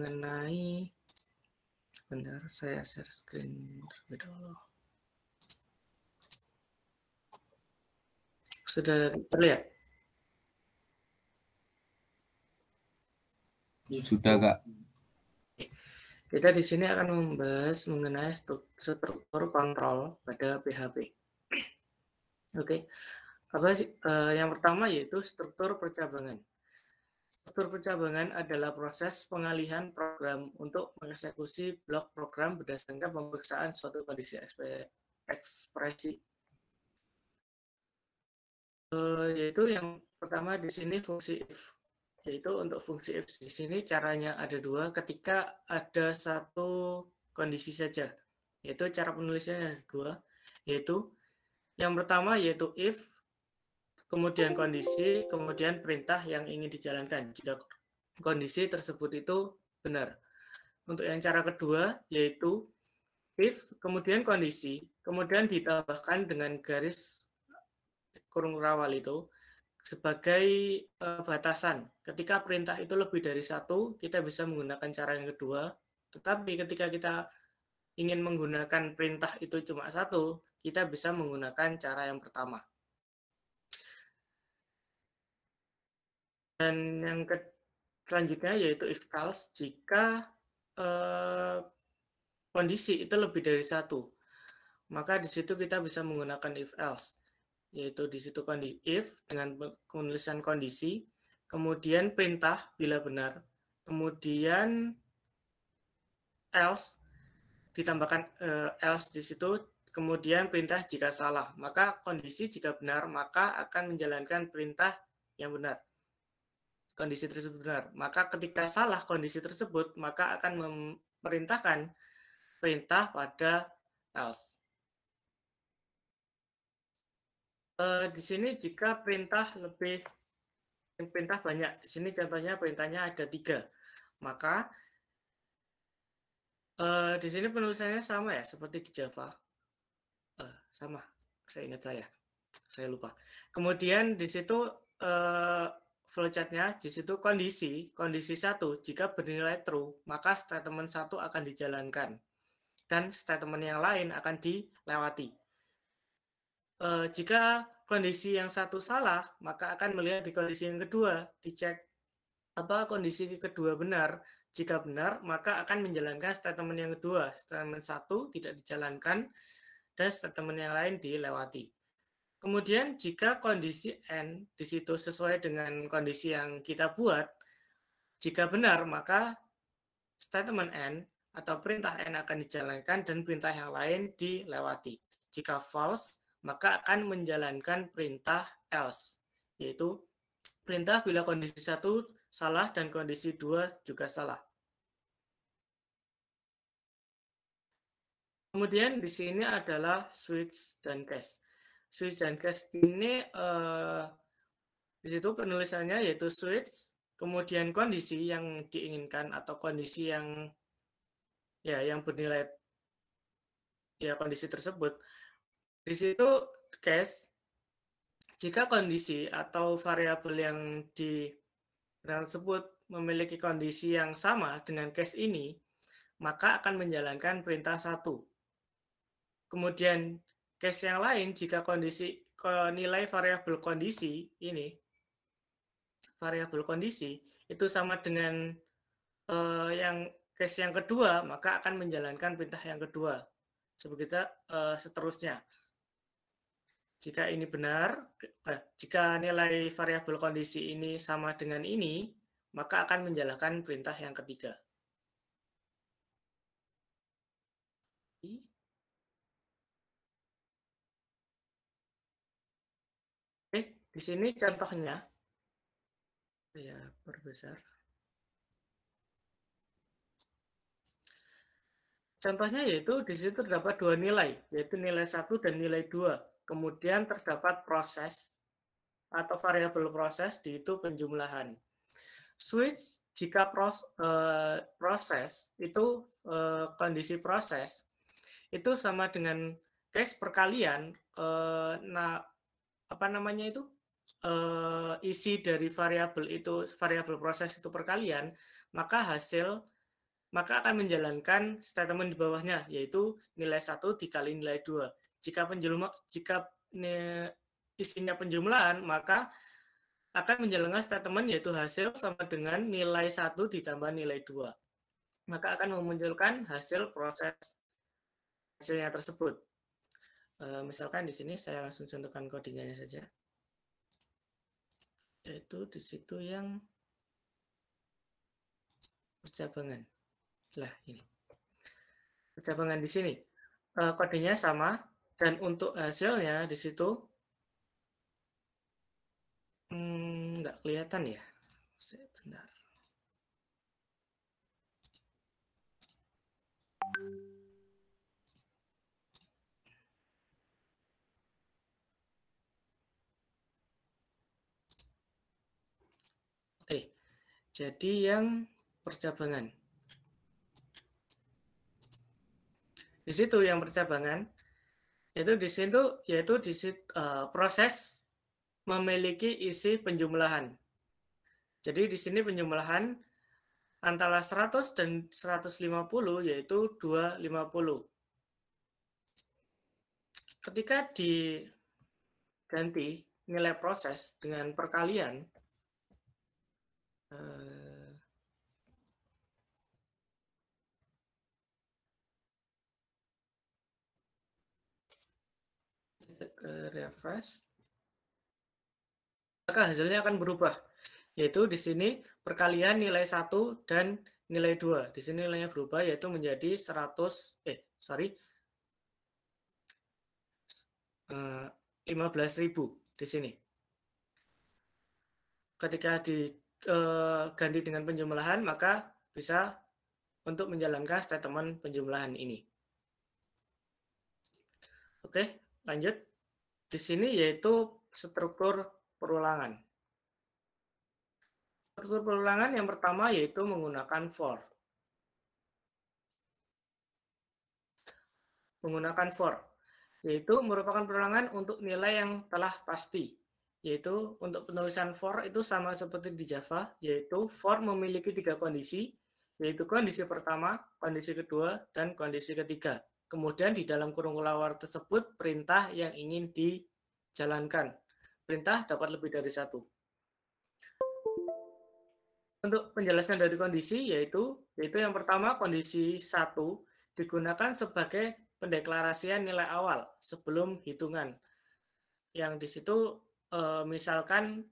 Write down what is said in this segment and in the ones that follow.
mengenai, bentar saya share screen terlebih dahulu. Sudah terlihat? Sudah, Kak. Kita di sini akan membahas mengenai struktur kontrol pada PHP. Oke, yang pertama yaitu struktur percabangan. Struktur percabangan adalah proses pengalihan program untuk mengeksekusi blok program berdasarkan pemeriksaan suatu kondisi ekspresi. Yaitu yang pertama di sini fungsi if. Yaitu untuk fungsi if di sini caranya ada dua ketika ada satu kondisi saja. Yaitu cara penulisannya ada dua. Yaitu yang pertama yaitu if, kemudian kondisi, kemudian perintah yang ingin dijalankan. Jika kondisi tersebut itu benar. Untuk yang cara kedua yaitu if, kemudian kondisi, kemudian ditambahkan dengan garis kurung rawal itu sebagai batasan. Ketika perintah itu lebih dari satu, kita bisa menggunakan cara yang kedua. Tetapi ketika kita ingin menggunakan perintah itu cuma satu, kita bisa menggunakan cara yang pertama. Dan yang selanjutnya yaitu if else, jika kondisi itu lebih dari satu, maka di situ kita bisa menggunakan if else, yaitu di situ if dengan penulisan kondisi, kemudian perintah bila benar, kemudian else ditambahkan else di situ, kemudian perintah jika salah, maka kondisi jika benar maka akan menjalankan perintah yang benar. Kondisi tersebut benar, maka ketika salah kondisi tersebut maka akan memerintahkan perintah pada else. Di sini jika perintah banyak, di sini contohnya perintahnya ada 3, maka di sini penulisannya sama ya seperti di Java, sama, saya ingat saya lupa. Kemudian di situ flowchartnya, di situ kondisi 1 jika bernilai true, maka statement 1 akan dijalankan dan statement yang lain akan dilewati. Jika kondisi yang satu salah, maka akan melihat di kondisi yang kedua, dicek apa kondisi kedua benar. Jika benar, maka akan menjalankan statement yang kedua. Statement 1 tidak dijalankan, dan statement yang lain dilewati. Kemudian jika kondisi N di situ sesuai dengan kondisi yang kita buat, jika benar, maka statement N atau perintah N akan dijalankan dan perintah yang lain dilewati. Jika false, maka akan menjalankan perintah else, yaitu perintah bila kondisi 1 salah dan kondisi 2 juga salah. Kemudian di sini adalah switch dan case. Switch dan case ini di situ penulisannya yaitu switch, kemudian kondisi yang diinginkan atau kondisi yang bernilai kondisi tersebut. Di situ case, jika kondisi atau variabel yang tersebut memiliki kondisi yang sama dengan case ini, maka akan menjalankan perintah 1. Kemudian case yang lain, jika nilai variabel kondisi ini, variabel kondisi itu sama dengan yang case yang kedua, maka akan menjalankan perintah yang kedua. Sebegitu seterusnya. Jika ini benar, jika nilai variabel kondisi ini sama dengan ini, maka akan menjalankan perintah yang ketiga. Di sini contohnya, saya perbesar. Contohnya yaitu di situ terdapat 2 nilai, yaitu nilai 1 dan nilai 2. Kemudian terdapat proses atau variabel proses di itu penjumlahan. Switch jika proses itu kondisi proses itu sama dengan case perkalian isi dari variabel proses itu perkalian, maka hasil maka akan menjalankan statement di bawahnya, yaitu nilai 1 dikali nilai 2. Jika isinya penjumlahan, maka akan menjalankan statement yaitu hasil sama dengan nilai 1 ditambah nilai 2. Maka akan memunculkan hasil proses hasilnya tersebut. Misalkan di sini saya langsung contohkan codingannya saja. Yaitu di situ yang percabangan. Lah ini. Percabangan di sini. Kodenya sama dan untuk hasilnya di situ nggak kelihatan ya. Sebentar. Oke, jadi yang percabangan. Di situ yang percabangan, yaitu di proses memiliki isi penjumlahan. Jadi di sini penjumlahan antara 100 dan 150 yaitu 250. Ketika diganti nilai proses dengan perkalian, refresh, maka hasilnya akan berubah, yaitu di sini perkalian nilai 1 dan nilai 2. Di sini nilainya berubah, yaitu menjadi 15.000 di sini. Ketika diganti dengan penjumlahan, maka bisa untuk menjalankan statement penjumlahan ini. Oke, lanjut. Di sini yaitu struktur perulangan. Struktur perulangan yang pertama yaitu menggunakan for. Menggunakan for, yaitu merupakan perulangan untuk nilai yang telah pasti. Yaitu untuk penulisan for itu sama seperti di Java, yaitu for memiliki 3 kondisi, yaitu kondisi pertama, kondisi kedua, dan kondisi ketiga. Kemudian di dalam kurung kelawar tersebut perintah yang ingin dijalankan. Perintah dapat lebih dari 1. Untuk penjelasan dari kondisi yaitu yang pertama kondisi 1 digunakan sebagai pendeklarasian nilai awal sebelum hitungan. Yang di situ misalkan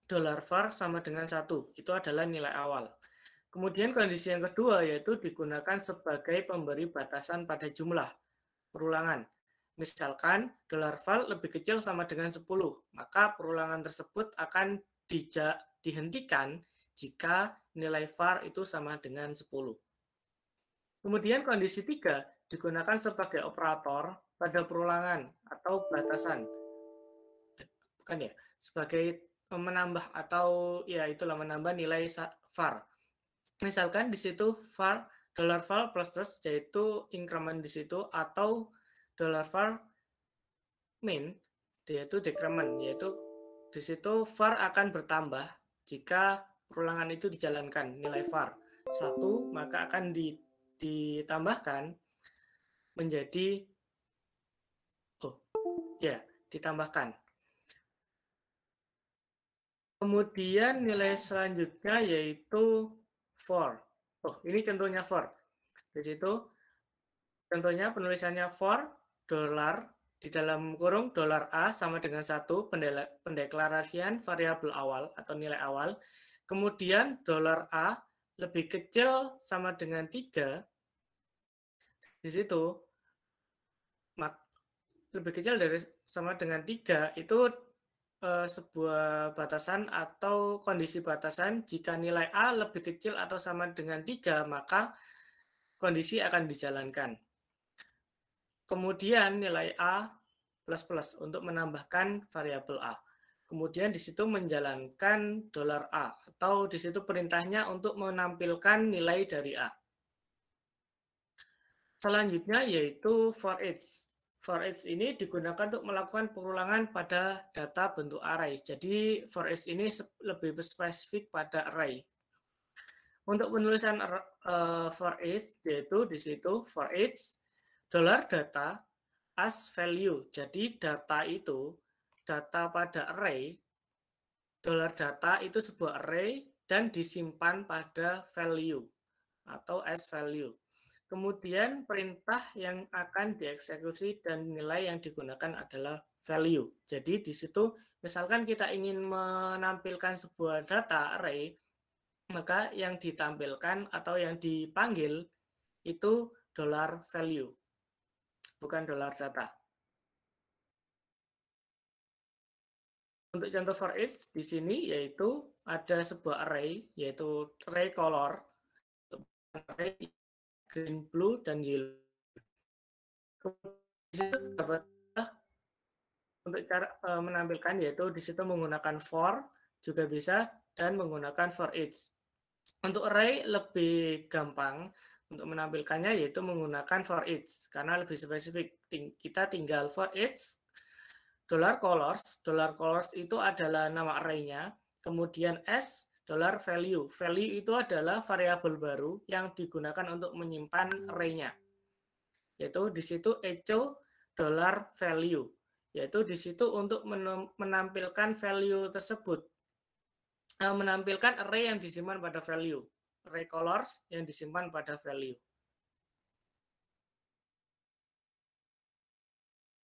$var sama dengan 1, itu adalah nilai awal. Kemudian kondisi yang kedua yaitu digunakan sebagai pemberi batasan pada jumlah perulangan. Misalkan $val lebih kecil sama dengan 10, maka perulangan tersebut akan dihentikan jika nilai var itu sama dengan 10. Kemudian kondisi 3 digunakan sebagai operator pada perulangan atau batasan. Bukan ya, sebagai menambah atau ya itulah menambah nilai var. Misalkan di situ var $var++ yaitu increment di situ atau $var min yaitu decrement, yaitu di situ var akan bertambah jika perulangan itu dijalankan. Nilai var 1 maka akan ditambahkan menjadi ditambahkan. Kemudian nilai selanjutnya yaitu for. Ini contohnya for. Di situ contohnya penulisannya for $, di dalam kurung $a sama dengan 1, pendeklarasian variabel awal atau nilai awal. Kemudian $a lebih kecil sama dengan 3. Di situ lebih kecil dari sama dengan 3 itu sebuah batasan atau kondisi batasan. Jika nilai A lebih kecil atau sama dengan 3, maka kondisi akan dijalankan. Kemudian nilai A++ untuk menambahkan variabel A. Kemudian di situ menjalankan $a atau di situ perintahnya untuk menampilkan nilai dari A. Selanjutnya yaitu for each. For each ini digunakan untuk melakukan perulangan pada data bentuk array. Jadi for each ini lebih spesifik pada array. Untuk penulisan for each, yaitu di situ for each $data as value. Jadi data itu, data pada array, $data itu sebuah array dan disimpan pada value atau as value. Kemudian perintah yang akan dieksekusi dan nilai yang digunakan adalah value. Jadi di situ misalkan kita ingin menampilkan sebuah data array, maka yang ditampilkan atau yang dipanggil itu $value, bukan $data. Untuk contoh for each di sini yaitu ada sebuah array, yaitu array color, array green, blue, dan yellow. Di situ dapat untuk cara menampilkan yaitu di situ menggunakan for juga bisa dan menggunakan for each. Untuk array lebih gampang untuk menampilkannya yaitu menggunakan for each karena lebih spesifik. Kita tinggal for each $colors. $colors itu adalah nama array-nya. Kemudian S $value. Value itu adalah variabel baru yang digunakan untuk menyimpan array-nya. Yaitu di situ echo $value. Yaitu di situ untuk menampilkan value tersebut. Menampilkan array yang disimpan pada value. Array colors yang disimpan pada value.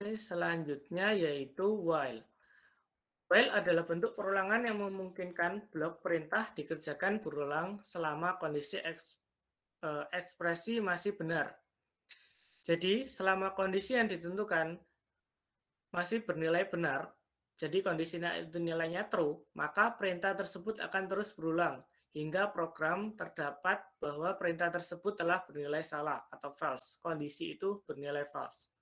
Selanjutnya yaitu while. While adalah bentuk perulangan yang memungkinkan blok perintah dikerjakan berulang selama kondisi ekspresi masih benar. Jadi selama kondisi yang ditentukan masih bernilai benar, jadi kondisinya itu nilainya true, maka perintah tersebut akan terus berulang hingga program terdapat bahwa perintah tersebut telah bernilai salah atau false. Kondisi itu bernilai false.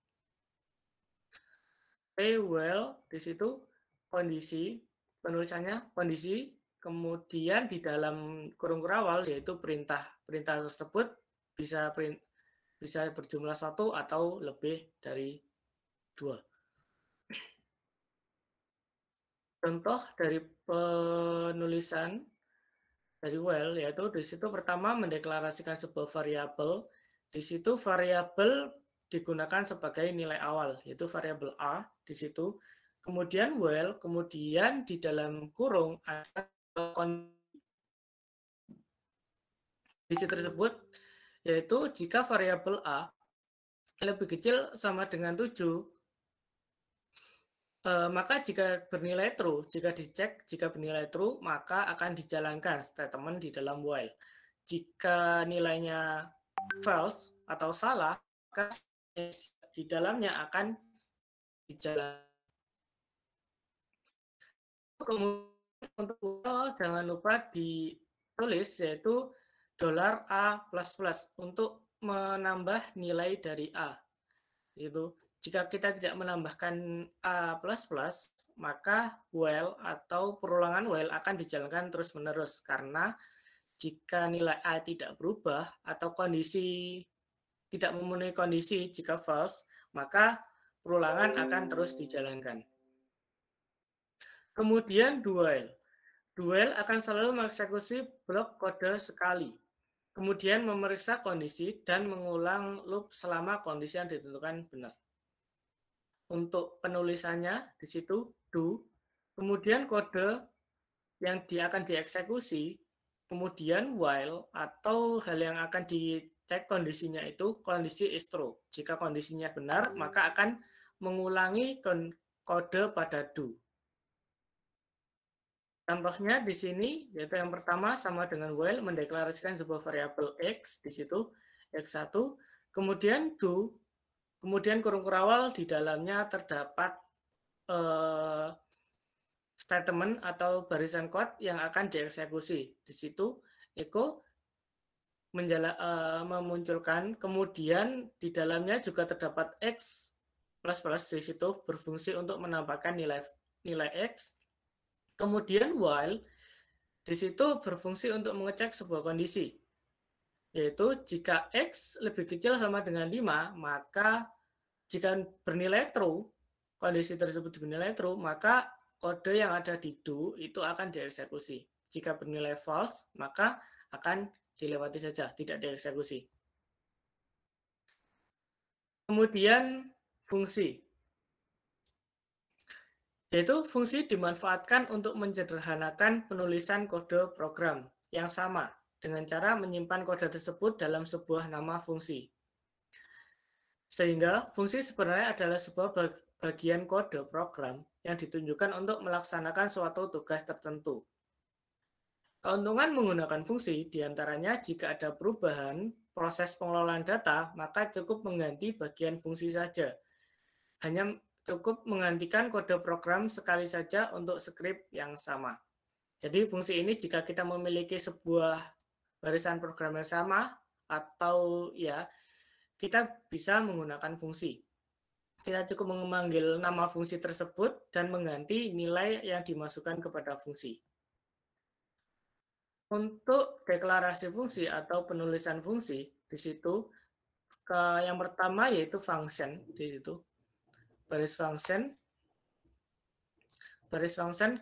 While di situ kondisi, penulisannya kondisi, kemudian di dalam kurung kurawal yaitu perintah tersebut bisa berjumlah 1 atau lebih dari 2. Contoh dari penulisan dari while yaitu di situ pertama mendeklarasikan sebuah variabel, di situ variabel digunakan sebagai nilai awal, yaitu variabel A di situ. Kemudian while, kemudian di dalam kurung ada kondisi tersebut, yaitu jika variabel A lebih kecil sama dengan 7, maka jika bernilai true, jika dicek, jika bernilai true, maka akan dijalankan statement di dalam while. Jika nilainya false atau salah, maka di dalamnya akan dijalankan. Kemudian untuk while jangan lupa ditulis yaitu $A++ untuk menambah nilai dari A. Itu jika kita tidak menambahkan A++, maka while atau perulangan while akan dijalankan terus-menerus karena jika nilai A tidak berubah atau kondisi tidak memenuhi kondisi jika false, maka perulangan akan terus dijalankan. Kemudian do while. Do while akan selalu mengeksekusi blok kode sekali. Kemudian memeriksa kondisi dan mengulang loop selama kondisi yang ditentukan benar. Untuk penulisannya di situ do, kemudian kode yang akan dieksekusi, kemudian while atau hal yang akan dicek kondisinya itu kondisi is true. Jika kondisinya benar, maka akan mengulangi kode pada do. Contohnya di sini yaitu yang pertama sama dengan while mendeklarasikan sebuah variabel x di situ x1, kemudian do, kemudian kurung kurawal di dalamnya terdapat statement atau barisan kode yang akan dieksekusi. Di situ echo memunculkan, kemudian di dalamnya juga terdapat x++ di situ berfungsi untuk menambahkan nilai x. Kemudian while di situ berfungsi untuk mengecek sebuah kondisi, yaitu jika x lebih kecil sama dengan 5, maka jika bernilai true, kondisi tersebut bernilai true, maka kode yang ada di do itu akan dieksekusi. Jika bernilai false, maka akan dilewati saja, tidak dieksekusi. Kemudian fungsi, yaitu fungsi dimanfaatkan untuk menyederhanakan penulisan kode program yang sama dengan cara menyimpan kode tersebut dalam sebuah nama fungsi. Sehingga fungsi sebenarnya adalah sebuah bagian kode program yang ditunjukkan untuk melaksanakan suatu tugas tertentu. Keuntungan menggunakan fungsi diantaranya jika ada perubahan proses pengelolaan data, maka cukup mengganti bagian fungsi saja. Hanya cukup menggantikan kode program sekali saja untuk skrip yang sama. Jadi fungsi ini jika kita memiliki sebuah barisan program yang sama, atau ya kita bisa menggunakan fungsi. Kita cukup memanggil nama fungsi tersebut dan mengganti nilai yang dimasukkan kepada fungsi. Untuk deklarasi fungsi atau penulisan fungsi, di situ yang pertama yaitu function, di situ baris function,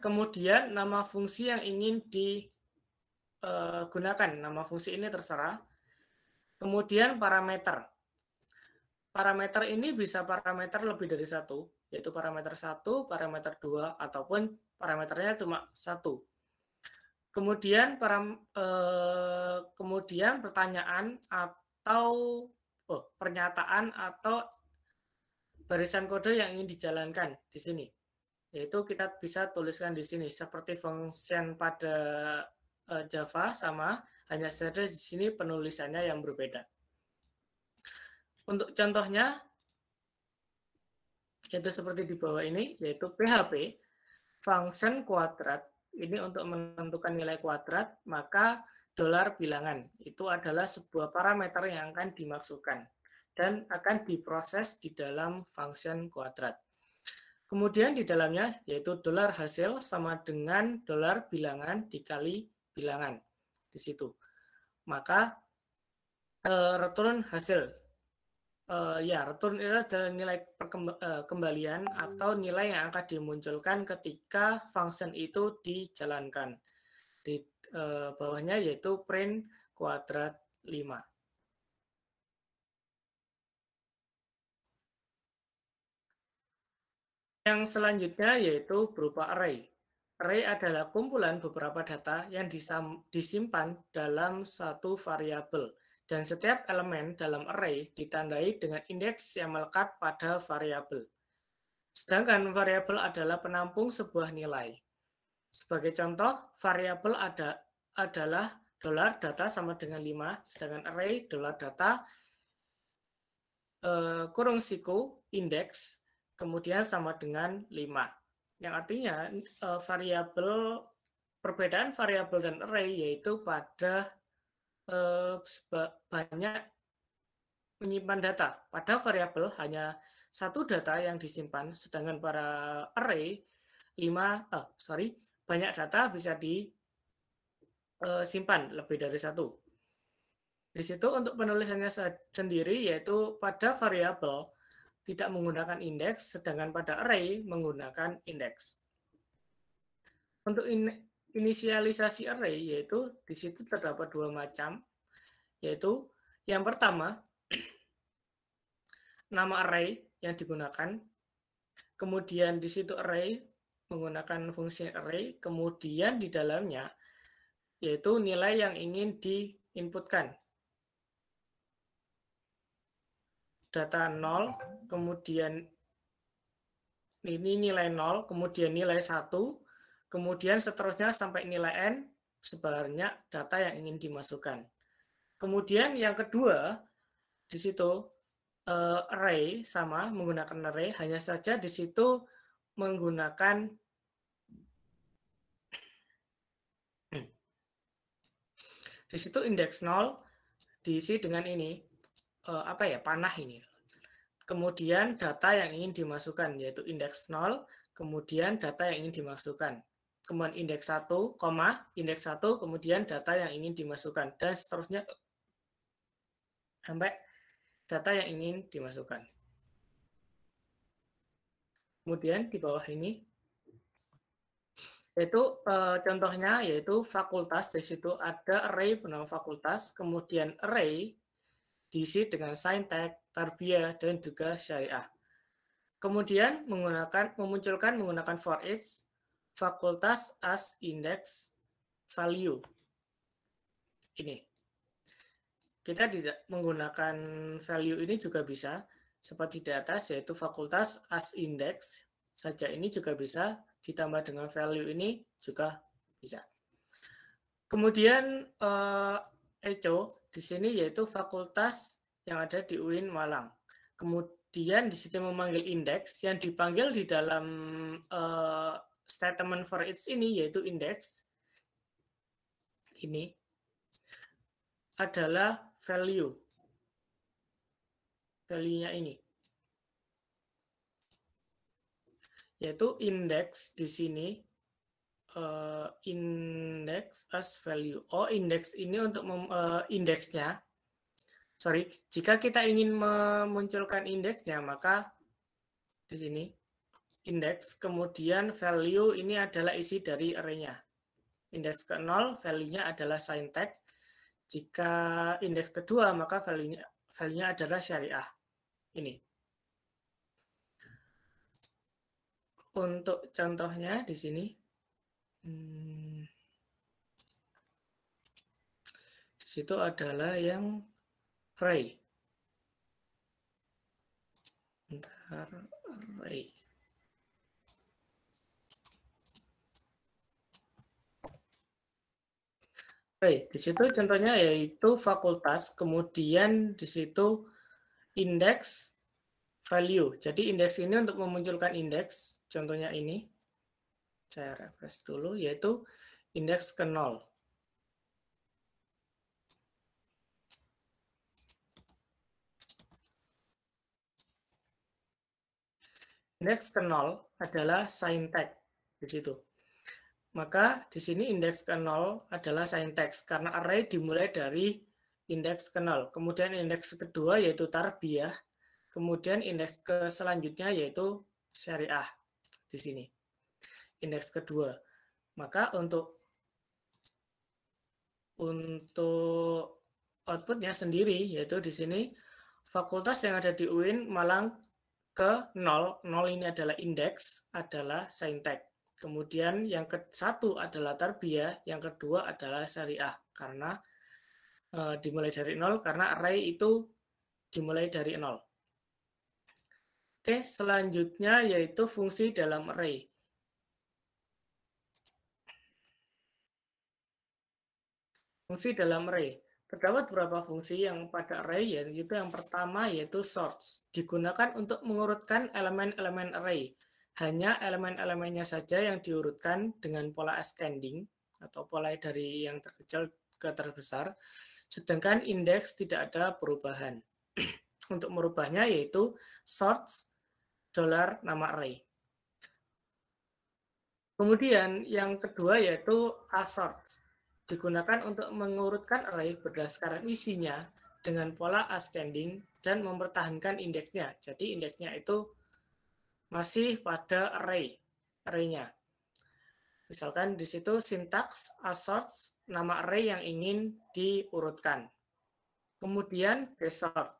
kemudian nama fungsi yang ingin digunakan, nama fungsi ini terserah, kemudian parameter. Parameter ini bisa parameter lebih dari satu, yaitu parameter 1, parameter 2, ataupun parameternya cuma 1. Kemudian pertanyaan atau pernyataan atau barisan kode yang ingin dijalankan di sini. Yaitu kita bisa tuliskan di sini seperti function pada Java sama, hanya saja di sini penulisannya yang berbeda. Untuk contohnya, yaitu seperti di bawah ini, yaitu PHP, function kuadrat, ini untuk menentukan nilai kuadrat, maka dolar bilangan, itu adalah sebuah parameter yang akan dimasukkan, dan akan diproses di dalam function kuadrat. Kemudian di dalamnya, yaitu dolar hasil sama dengan dolar bilangan dikali bilangan, di situ. Maka, return hasil, return itu adalah nilai kembalian atau nilai yang akan dimunculkan ketika function itu dijalankan. Di bawahnya yaitu print kuadrat 5. Yang selanjutnya yaitu berupa array. Array adalah kumpulan beberapa data yang disimpan dalam satu variabel. Dan setiap elemen dalam array ditandai dengan indeks yang melekat pada variabel. Sedangkan variabel adalah penampung sebuah nilai. Sebagai contoh, variabel adalah dolar data sama dengan 5, sedangkan array dolar data kurung siku indeks kemudian sama dengan 5. Yang artinya perbedaan variabel dan array yaitu pada banyak menyimpan data. Pada variabel hanya satu data yang disimpan, sedangkan pada array banyak data bisa disimpan lebih dari satu. Di situ untuk penulisannya sendiri yaitu pada variabel tidak menggunakan indeks, sedangkan pada array menggunakan indeks. Untuk inisialisasi array yaitu di situ terdapat dua macam, yaitu yang pertama nama array yang digunakan, kemudian di situ array menggunakan fungsi array, kemudian di dalamnya yaitu nilai yang ingin diinputkan. Data 0, kemudian ini nilai 0, kemudian nilai 1, kemudian seterusnya sampai nilai n sebanyak data yang ingin dimasukkan. Kemudian yang kedua, di situ array sama menggunakan array, hanya saja di situ menggunakan di situ indeks 0 diisi dengan ini panah ini. Kemudian data yang ingin dimasukkan yaitu indeks 0, kemudian data yang ingin dimasukkan. Kemudian indeks 1, indeks 1, kemudian data yang ingin dimasukkan dan seterusnya sampai data yang ingin dimasukkan. Kemudian di bawah ini Yaitu contohnya yaitu fakultas, di situ ada array bernama fakultas, kemudian array diisi dengan saintek, tarbiyah, dan juga syariah. Kemudian memunculkan menggunakan for each fakultas as index value. Ini. Kita tidak menggunakan value ini juga bisa, seperti di atas, yaitu fakultas as index saja ini juga bisa, ditambah dengan value ini juga bisa. Kemudian Eco di sini yaitu fakultas yang ada di UIN Malang. Kemudian di situ memanggil indeks, yang dipanggil di dalam statement for each ini yaitu indeks ini adalah value. Value-nya ini. Yaitu indeks di sini index as value. Oh, indeks ini untuk indeksnya. Sorry, jika kita ingin memunculkan indeksnya, maka di sini indeks, kemudian value ini adalah isi dari array-nya. Indeks ke-0, value-nya adalah saintek. Jika indeks kedua, maka value-nya adalah syariah. Ini. Untuk contohnya di sini, di situ adalah yang array. Array. Oke, di situ contohnya yaitu fakultas, kemudian di situ indeks value. Jadi indeks ini untuk memunculkan indeks, contohnya ini, saya refresh dulu, yaitu indeks ke-0. Indeks ke-0 adalah saintek di situ. Maka di sini indeks ke-0 adalah saintek karena array dimulai dari indeks ke-0. Kemudian indeks kedua yaitu tarbiyah. Kemudian indeks ke selanjutnya yaitu syariah di sini. Indeks kedua. Maka untuk outputnya sendiri yaitu di sini fakultas yang ada di UIN Malang ke 0. 0 ini adalah indeks, adalah saintek. Kemudian yang ke-1 adalah tarbiyah, yang kedua adalah syariah karena dimulai dari 0 karena array itu dimulai dari 0. Oke, selanjutnya yaitu fungsi dalam array. Fungsi dalam array. Terdapat beberapa fungsi yang pada array, yaitu yang pertama yaitu sorts. Digunakan untuk mengurutkan elemen-elemen array. Hanya elemen-elemennya saja yang diurutkan dengan pola ascending, atau pola dari yang terkecil ke terbesar, sedangkan indeks tidak ada perubahan. Untuk merubahnya yaitu sorts $nama array. Kemudian yang kedua yaitu assorts. Digunakan untuk mengurutkan array berdasarkan isinya dengan pola ascending dan mempertahankan indeksnya. Jadi indeksnya itu masih pada array-nya. Misalkan di situ sintaks assorts nama array yang ingin diurutkan. Kemudian desort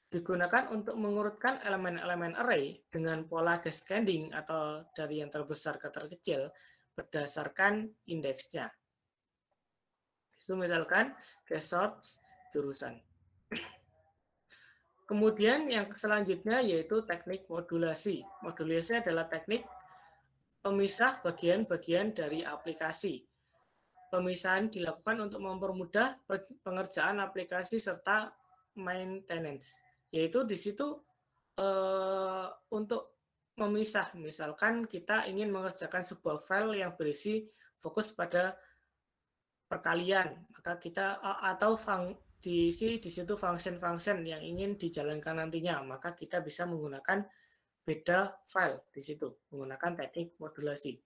digunakan untuk mengurutkan elemen-elemen array dengan pola descending atau dari yang terbesar ke terkecil berdasarkan indeksnya. Itu misalkan desort jurusan. Kemudian yang selanjutnya yaitu teknik modulasi. Modulasi adalah teknik pemisah bagian-bagian dari aplikasi. Pemisahan dilakukan untuk mempermudah pengerjaan aplikasi serta maintenance. Yaitu di situ untuk memisah. Misalkan kita ingin mengerjakan sebuah file yang berisi fokus pada perkalian, maka kita atau diisi di situ function-function yang ingin dijalankan nantinya, maka kita bisa menggunakan beda file di situ menggunakan teknik modulasi.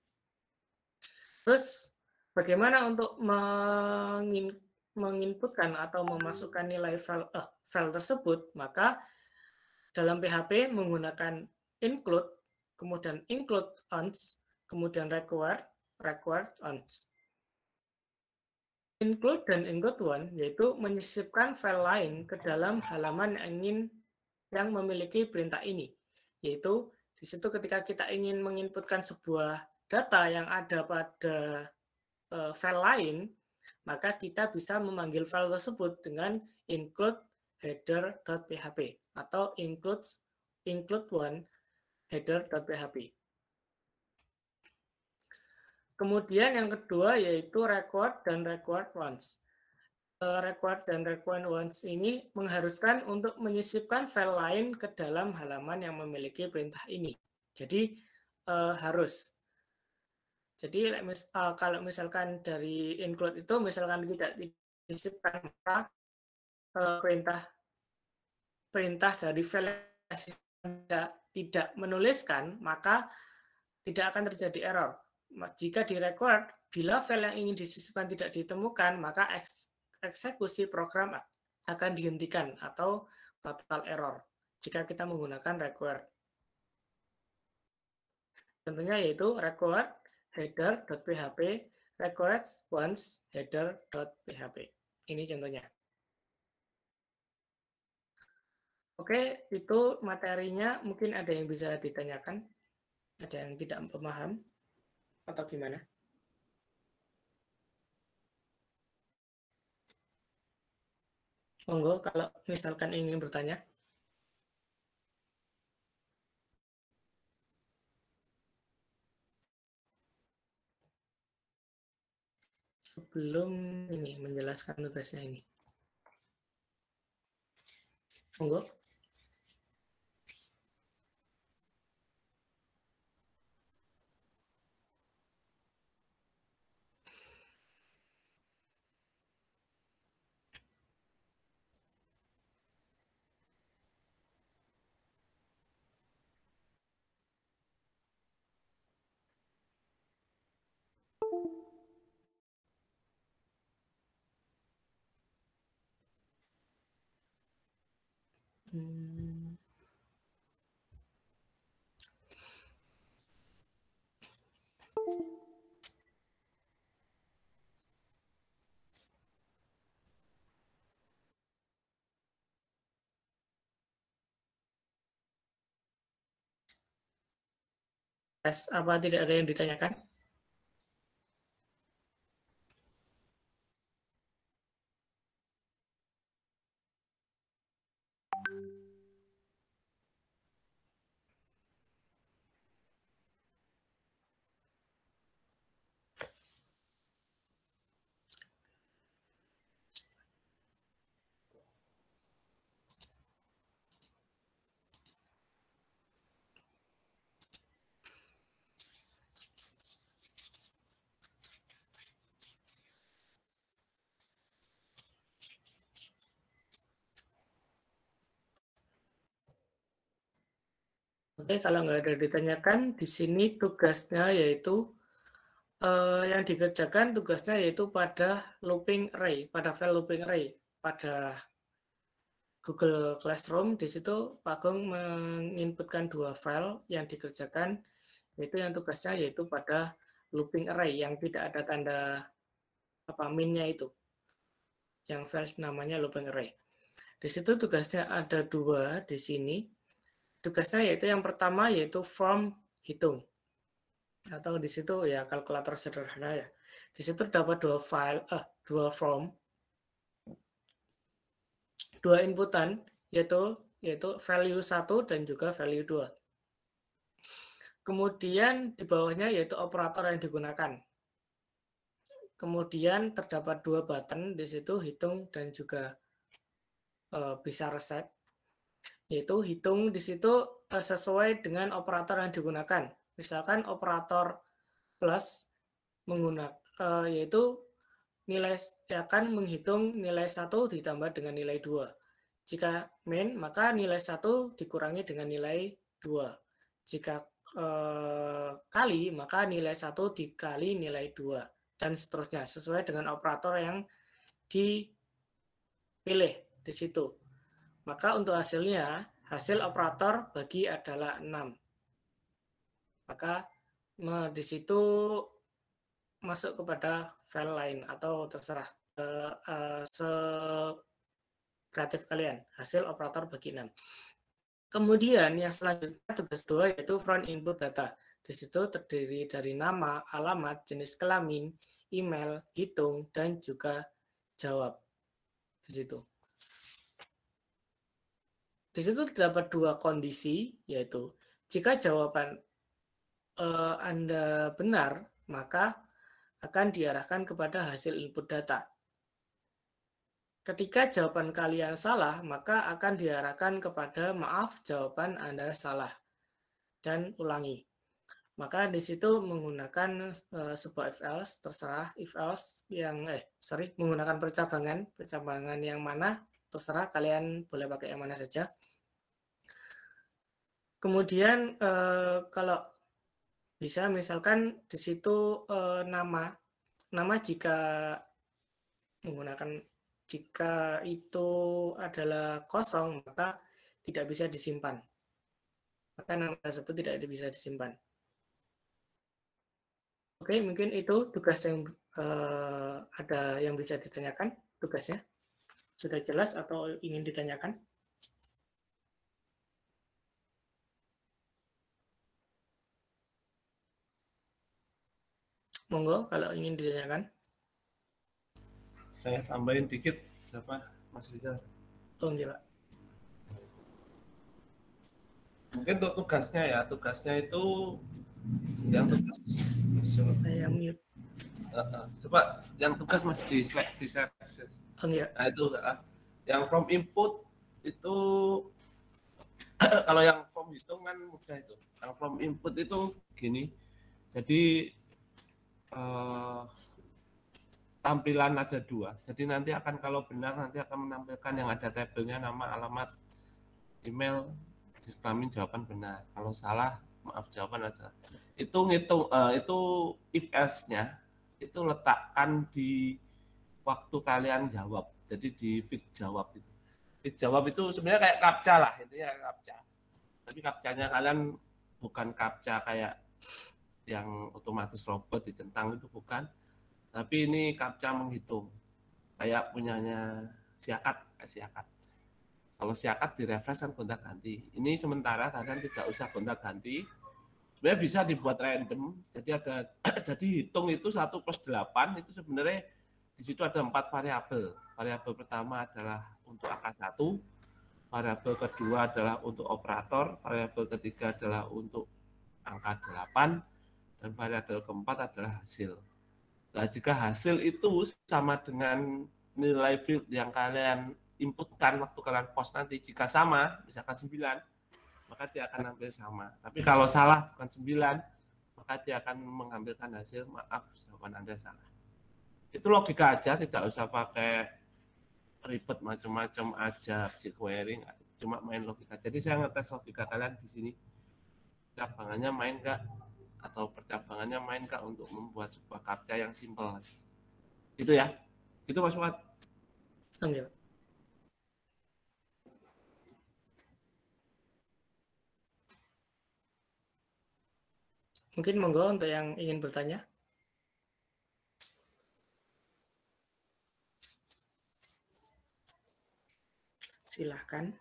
Terus bagaimana untuk menginputkan atau memasukkan nilai file tersebut? Maka dalam PHP menggunakan include, kemudian include once, kemudian require, required ones. Include dan include one yaitu menyisipkan file lain ke dalam halaman yang memiliki perintah ini. Yaitu di situ ketika kita ingin menginputkan sebuah data yang ada pada file lain, maka kita bisa memanggil file tersebut dengan include header.php atau include one header.php. Kemudian yang kedua yaitu record dan required ones. Required dan required ones ini mengharuskan untuk menyisipkan file lain ke dalam halaman yang memiliki perintah ini. Jadi harus. Jadi kalau misalkan dari include itu misalkan tidak disisipkan, maka perintah dari file yang tidak menuliskan, maka tidak akan terjadi error. Jika di record, bila file yang ingin disisipkan tidak ditemukan, maka eksekusi program akan dihentikan atau fatal error jika kita menggunakan required. Contohnya yaitu required header.php, required once header.php. Ini contohnya. Oke, itu materinya. Mungkin ada yang bisa ditanyakan, ada yang tidak paham atau gimana? Monggo kalau misalkan ingin bertanya. Sebelum ini menjelaskan tugasnya ini. Monggo. Apa tidak ada yang ditanyakan? Oke, kalau nggak ada ditanyakan, di sini tugasnya yaitu yang dikerjakan tugasnya yaitu pada looping array, pada file looping array, pada Google Classroom. Di situ Pak Agung menginputkan 2 file yang dikerjakan, yaitu yang tugasnya yaitu pada looping array yang tidak ada tanda min-nya itu, yang file namanya looping array. Di situ tugasnya ada 2 di sini. Tugasnya yaitu yang pertama yaitu form hitung. Atau di situ ya kalkulator sederhana ya. Di situ dapat 2 form, 2 inputan yaitu value 1 dan juga value 2. Kemudian di bawahnya yaitu operator yang digunakan. Kemudian terdapat 2 button di situ, hitung dan juga bisa reset. Yaitu hitung di situ sesuai dengan operator yang digunakan. Misalkan operator plus menggunakan yaitu nilai akan menghitung nilai 1 ditambah dengan nilai 2. Jika min, maka nilai 1 dikurangi dengan nilai 2. Jika kali, maka nilai 1 dikali nilai 2. Dan seterusnya, sesuai dengan operator yang dipilih di situ. Maka untuk hasilnya, hasil operator bagi adalah 6. Maka di situ masuk kepada file lain atau terserah kreatif kalian, hasil operator bagi 6. Kemudian yang selanjutnya tugas 2 yaitu front input data. Di situ terdiri dari nama, alamat, jenis kelamin, email, hitung, dan juga jawab. Di situ. Di situ terdapat dua kondisi, yaitu jika jawaban Anda benar, maka akan diarahkan kepada hasil input data. Ketika jawaban kalian salah, maka akan diarahkan kepada maaf, jawaban Anda salah. Dan ulangi. Maka di situ menggunakan sebuah if else, terserah if else yang menggunakan percabangan yang mana terserah, kalian boleh pakai yang mana saja. Kemudian kalau bisa misalkan di situ nama jika menggunakan jika itu adalah kosong maka tidak bisa disimpan. Maka nama tersebut tidak bisa disimpan. Oke, mungkin itu tugas yang ada yang bisa ditanyakan tugasnya. Sudah jelas atau ingin ditanyakan? Monggo kalau ingin ditanyakan. Saya tambahin dikit, siapa Mas Rizal? Oh, iya, Pak. Mungkin untuk tugasnya itu yang tugas. Saya mute. Coba yang tugas Mas di share. Oh, iya. Nah itu yang from input itu kalau yang from hitung kan mudah itu. Yang from input itu gini. Jadi tampilan ada dua. Jadi nanti akan kalau benar nanti akan menampilkan yang ada tabelnya nama, alamat, email, jenis kelamin, jawaban benar. Kalau salah, maaf jawaban aja. Itu ngitung itu if else-nya itu letakkan di waktu kalian jawab. Jadi di fit jawab itu. Fit jawab itu sebenarnya kayak captcha lah, intinya captcha. Tapi captcha-nya kalian bukan captcha kayak yang otomatis robot dicentang, itu bukan. Tapi ini captcha menghitung, kayak punyanya Siakat. Kalau Siakat di refresh kan gonta-ganti. Ini sementara kalian tidak usah gonta-ganti. Sebenarnya bisa dibuat random. Jadi ada jadi hitung itu 1 + 8 itu sebenarnya di situ ada 4 variabel. Variabel pertama adalah untuk angka 1, variabel kedua adalah untuk operator, variabel ketiga adalah untuk angka 8, dan variabel keempat adalah hasil. Nah, jika hasil itu sama dengan nilai field yang kalian inputkan waktu kalian post nanti, jika sama, misalkan 9, maka dia akan ambil sama. Tapi kalau salah bukan 9, maka dia akan mengambilkan hasil, maaf, jawaban Anda salah. Itu logika aja, tidak usah pakai ribet macam-macam aja, jQuery, cuma main logika. Jadi saya ngetes logika kalian di sini. Cabangannya main nggak? Atau percabangannya main kak untuk membuat sebuah captcha yang simpel. Itu ya. Itu Mas Fuad. Enggak. Mungkin monggo untuk yang ingin bertanya. Silahkan.